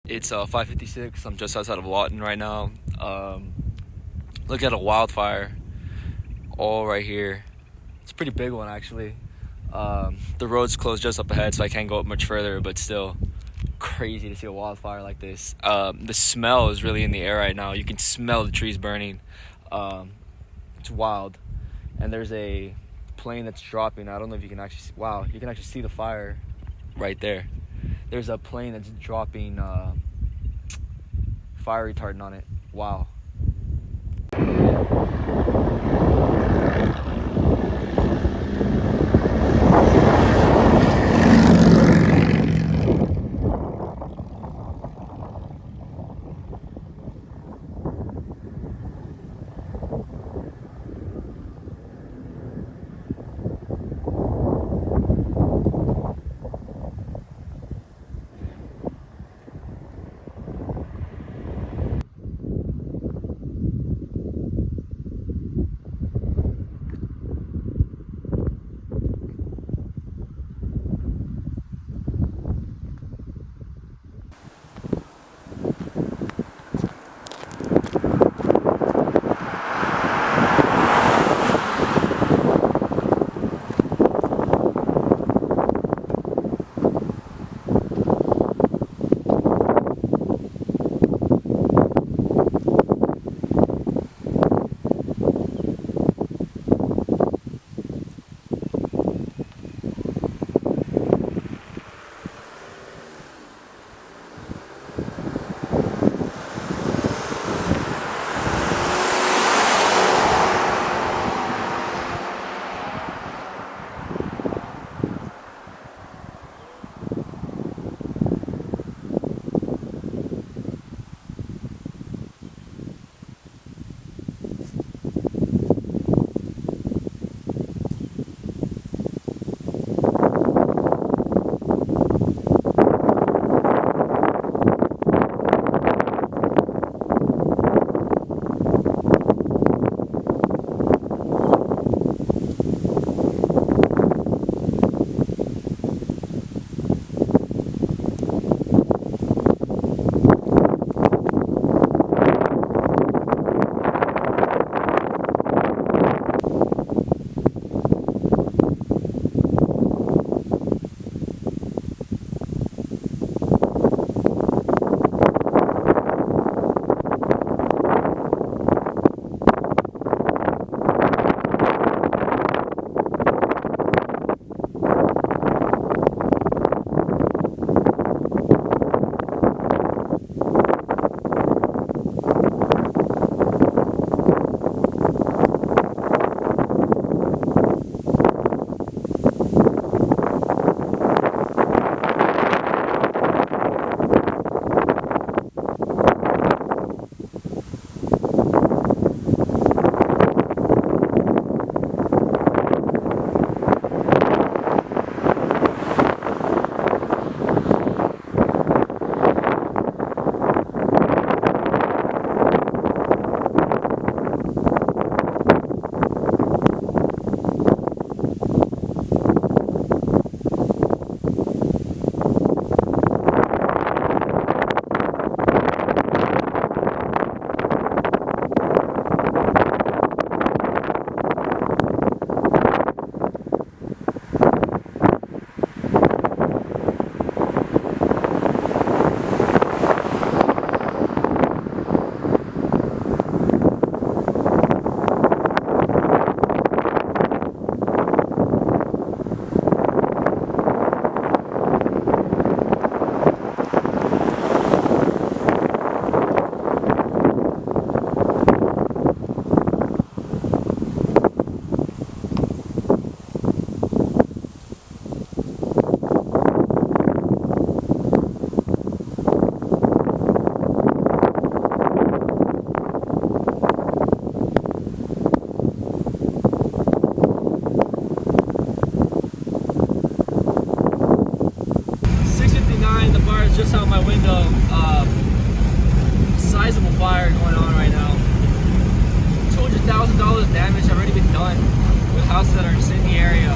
It's 5:56. I'm just outside of Lawton right now. Look at a wildfire all right here. It's a pretty big one, actually. The road's closed just up ahead, so I can't go up much further, but still crazy to see a wildfire like this. The smell is really in the air right now. You can smell the trees burning. It's wild. And there's a plane that's dropping. I don't know if you can actually see. Wow, you can actually see the fire right there. There's a plane that's dropping fire retardant on it. Wow. Just out my window, sizable fire going on right now. $200,000 damage already been done with houses that are just in the area.